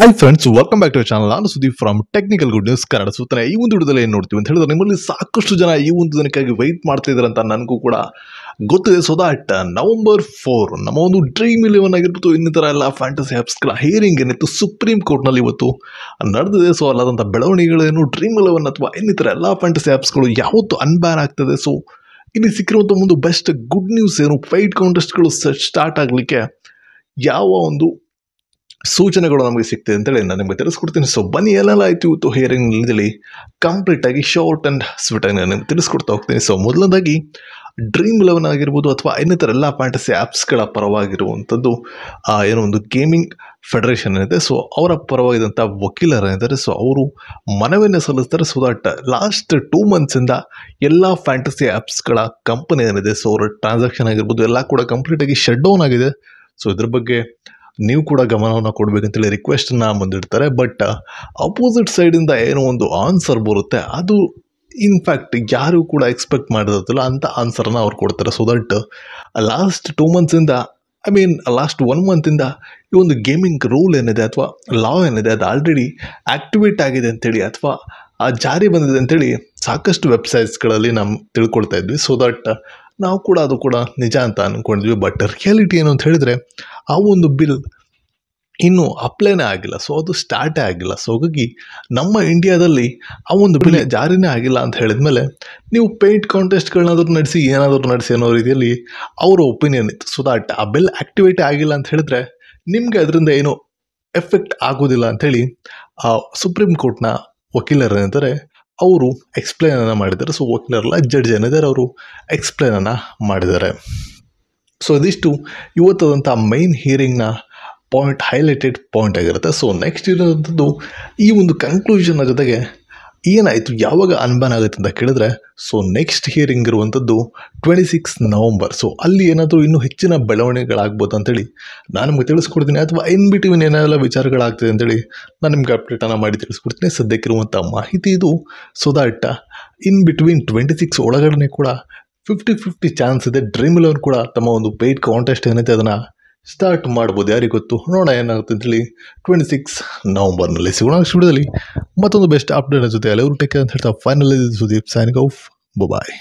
Hi friends, welcome back to channel. ನಾನು Sudeep from technical good news Kannada. ಸುತ್ತನೆ ಈ ಒಂದು ವಿಡಿಯೋದಲ್ಲಿ ಏನು ನೋಡ್ತೀವಿ ಅಂತ ಹೇಳಿದ್ರೆ, ನಿಮ್ಮಲ್ಲಿ ಸಾಕಷ್ಟು ಜನ ಈ ಒಂದು ದಿನಕ್ಕಾಗಿ ವೆಯ್ಟ್ ಮಾಡ್ತಾ ಇದ್ದಾರೆ ಅಂತ ನನಗೂ ಕೂಡ ಗೊತ್ತಿದೆ. ಸೊ ದಟ್ November 4 ನಮ್ಮ ಒಂದು ಡ್ರೀಮ್ 11 ಆಗಿರ್ಬೋದು, ಇನ್ನಿತರ ಎಲ್ಲ ಫ್ಯಾಂಟಸಿ ಆ್ಯಪ್ಸ್ಗಳ ಹಿಯರಿಂಗ್ ಏನಿತ್ತು ಸುಪ್ರೀಂ ಕೋರ್ಟ್ನಲ್ಲಿ ಇವತ್ತು ನಡೆದಿದೆ. ಸೊ ಅಲ್ಲಾದಂಥ ಬೆಳವಣಿಗೆಗಳೇನು ಡ್ರೀಮ್ 11 ಅಥವಾ ಇನ್ನಿತರ ಎಲ್ಲ ಫ್ಯಾಂಟಸಿ ಆ್ಯಪ್ಸ್ಗಳು ಯಾವತ್ತು ಅನ್ಬ್ಯಾನ್ ಆಗ್ತದೆ. ಸೊ ಇಲ್ಲಿ ಸಿಕ್ಕಿರುವಂಥ ಒಂದು ಬೆಸ್ಟ್ ಗುಡ್ ನ್ಯೂಸ್ ಏನು, ಫೈಟ್ ಕಾಂಟೆಸ್ಟ್ಗಳು ಸ್ಟಾರ್ಟ್ ಆಗಲಿಕ್ಕೆ ಯಾವ ಒಂದು ಸೂಚನೆಗಳು ನಮಗೆ ಸಿಗ್ತದೆ ಅಂತೇಳಿ ನಾನು ನಿಮಗೆ ತಿಳಿಸ್ಕೊಡ್ತೀನಿ. ಸೊ ಬನ್ನಿ, ಎಲ್ಲೆಲ್ಲ ಆಯಿತು ಇವತ್ತು ಹಿಯರಿಂಗ್ನಲ್ಲಿ ಕಂಪ್ಲೀಟಾಗಿ ಶಾರ್ಟ್ ಆ್ಯಂಡ್ ಸ್ವೀಟಾಗಿ ನಾನು ನಿಮ್ಗೆ ತಿಳಿಸ್ಕೊಡ್ತಾ ಹೋಗ್ತೀನಿ. ಸೊ ಮೊದಲನೇದಾಗಿ ಡ್ರೀಮ್ 11 ಆಗಿರ್ಬೋದು ಅಥವಾ ಇನ್ನಿತರ ಎಲ್ಲ ಫ್ಯಾಂಟಸಿ ಆ್ಯಪ್ಸ್ಗಳ ಪರವಾಗಿರುವಂಥದ್ದು ಏನೋ ಒಂದು ಗೇಮಿಂಗ್ ಫೆಡರೇಷನ್ ಏನಿದೆ, ಸೊ ಅವರ ಪರವಾಗಿದ್ದಂಥ ವಕೀಲರೇನಿದ್ದಾರೆ, ಸೊ ಅವರು ಮನವಿಯನ್ನು ಸಲ್ಲಿಸ್ತಾರೆ. ಸೊ ದಟ್ ಲಾಸ್ಟ್ 2 ಮಂತ್ಸಿಂದ ಎಲ್ಲ ಫ್ಯಾಂಟಸಿ ಆ್ಯಪ್ಸ್ಗಳ ಕಂಪನಿ ಏನಿದೆ, ಸೊ ಅವರ ಟ್ರಾನ್ಸಾಕ್ಷನ್ ಆಗಿರ್ಬೋದು ಎಲ್ಲ ಕೂಡ ಕಂಪ್ಲೀಟಾಗಿ ಶಟ್ ಡೌನ್ ಆಗಿದೆ. ಸೊ ಇದ್ರ ಬಗ್ಗೆ ನೀವು ಕೂಡ ಗಮನವನ್ನು ಕೊಡಬೇಕಂತೇಳಿ ರಿಕ್ವೆಸ್ಟನ್ನು ಮುಂದಿಡ್ತಾರೆ. ಬಟ್ ಅಪೋಸಿಟ್ ಸೈಡಿಂದ ಏನೋ ಒಂದು ಆನ್ಸರ್ ಬರುತ್ತೆ, ಅದು ಇನ್ಫ್ಯಾಕ್ಟ್ ಯಾರು ಕೂಡ ಎಕ್ಸ್ಪೆಕ್ಟ್ ಮಾಡಿರೋದಿಲ್ಲ ಅಂಥ ಆನ್ಸರನ್ನು ಅವ್ರು ಕೊಡ್ತಾರೆ. ಸೊ ದಟ್ ಲಾಸ್ಟ್ 2 ಮಂತ್ಸಿಂದ ಲಾಸ್ಟ್ 1 ಮಂತಿಂದ ಈ ಒಂದು ಗೇಮಿಂಗ್ ರೂಲ್ ಏನಿದೆ ಅಥವಾ ಲಾ ಏನಿದೆ ಅದು ಆಲ್ರೆಡಿ ಆ್ಯಕ್ಟಿವೇಟ್ ಆಗಿದೆ ಅಂತೇಳಿ ಅಥವಾ ಜಾರಿ ಬಂದಿದೆ ಅಂತೇಳಿ ಸಾಕಷ್ಟು ವೆಬ್ಸೈಟ್ಸ್ಗಳಲ್ಲಿ ನಾವು ತಿಳ್ಕೊಳ್ತಾ ಇದ್ವಿ. ಸೊ ದಟ್ ನಾವು ಕೂಡ ಅದು ಕೂಡ ನಿಜ ಅಂತ ಅಂದ್ಕೊಂಡಿದ್ವಿ. ಬಟ್ ರಿಯಾಲಿಟಿ ಏನು ಅಂತ ಹೇಳಿದರೆ, ಆ ಒಂದು ಬಿಲ್ ಇನ್ನೂ ಅಪ್ಲೈನೇ ಆಗಿಲ್ಲ. ಸೊ ಅದು ಸ್ಟಾರ್ಟೇ ಆಗಿಲ್ಲ. ಸೊ ಹಾಗಾಗಿ ನಮ್ಮ ಇಂಡಿಯಾದಲ್ಲಿ ಆ ಒಂದು ಬಿಲ್ ಜಾರಿನೇ ಆಗಿಲ್ಲ ಅಂತ ಹೇಳಿದ ಮೇಲೆ ನೀವು ಪೇಂಟ್ ಕಾಂಟೆಸ್ಟ್ಗಳನ್ನಾದರೂ ನಡೆಸಿ ಏನಾದರೂ ನಡೆಸಿ ಅನ್ನೋ ರೀತಿಯಲ್ಲಿ ಅವರ ಒಪಿನಿಯನ್ ಇತ್ತು. ಸೊ ದಟ್ ಆ ಬಿಲ್ ಆ್ಯಕ್ಟಿವೇಟೇ ಆಗಿಲ್ಲ ಅಂತ ಹೇಳಿದ್ರೆ ನಿಮಗೆ ಅದರಿಂದ ಏನೂ ಎಫೆಕ್ಟ್ ಆಗೋದಿಲ್ಲ ಅಂಥೇಳಿ ಸುಪ್ರೀಂ ಕೋರ್ಟ್ನ ವಕೀಲರೇನಿದ್ದಾರೆ ಅವರು ಎಕ್ಸ್ಪ್ಲೈನನ್ನು ಮಾಡಿದ್ದಾರೆ. ಸೊ ವಕೀಲರಲ್ಲ, ಜಡ್ಜ್ ಏನಿದ್ದಾರೆ ಅವರು ಎಕ್ಸ್ಪ್ಲೈನನ್ನು ಮಾಡಿದ್ದಾರೆ. ಸೊ ಇದಿಷ್ಟು ಇವತ್ತಾದಂಥ ಮೈನ್ ಹಿಯರಿಂಗ್ನ ಪಾಯಿಂಟ್, ಹೈಲೈಟೆಡ್ ಪಾಯಿಂಟ್ ಆಗಿರುತ್ತೆ. ಸೊ ನೆಕ್ಸ್ಟ್ ಇರೋಂಥದ್ದು ಈ ಒಂದು ಕನ್ಕ್ಲೂಷನ್ನ ಜೊತೆಗೆ ಏನಾಯಿತು, ಯಾವಾಗ ಅನ್ಬ್ಯಾನ್ ಆಗುತ್ತೆ ಅಂತ ಕೇಳಿದ್ರೆ, ಸೊ ನೆಕ್ಸ್ಟ್ ಹಿಯರಿಂಗ್ ಇರುವಂಥದ್ದು 26 ನವಂಬರ್. ಸೊ ಅಲ್ಲಿ ಏನಾದರೂ ಇನ್ನೂ ಹೆಚ್ಚಿನ ಬೆಳವಣಿಗೆಗಳಾಗ್ಬೋದು ಅಂತೇಳಿ ನಾನು ನಿಮಗೆ ತಿಳಿಸ್ಕೊಡ್ತೀನಿ, ಅಥವಾ ಇನ್ ಬಿಟ್ವೀನ್ ಏನೆಲ್ಲ ವಿಚಾರಗಳಾಗ್ತದೆ ಅಂತೇಳಿ ನಾನು ನಿಮ್ಗೆ ಅಪ್ಡೇಟನ್ನು ಮಾಡಿ ತಿಳಿಸ್ಕೊಡ್ತೀನಿ. ಸದ್ಯಕ್ಕಿರುವಂಥ ಮಾಹಿತಿ ಇದು. ಸೊ ದಟ್ ಇನ್ ಬಿಟ್ವೀನ್ 26 ಒಳಗಡೆ ಕೂಡ 50-50 ಚಾನ್ಸ್ ಇದೆ ಡ್ರೀಮ್ 11 ಕೂಡ ತಮ್ಮ ಒಂದು ಪೇಯ್ಡ್ ಕಾಂಟೆಸ್ಟ್ ಏನೈತೆ ಅದನ್ನು ಸ್ಟಾರ್ಟ್ ಮಾಡ್ಬೋದು. ಯಾರಿಗೆ ಗೊತ್ತು, ನೋಡೋಣ ಏನಾಗುತ್ತೆ ಅಂತೇಳಿ 26 ನವಂಬರ್ನಲ್ಲಿ ಸಿಗೋಣ. ವಿಡಿಯೋದಲ್ಲಿ ಮತ್ತೊಂದು ಬೆಸ್ಟ್ ಅಪ್ಡೇಟ್ ಜೊತೆ ಎಲ್ಲರೂ ಟೇಕ್ ಕೇರ್ ಅಂತ ಹೇಳ್ತಾ ಫೈನಲ್ ಸುದೀಪ್ ಸೈನಿಂಗ್ ಆಫ್. ಬಾಯ್.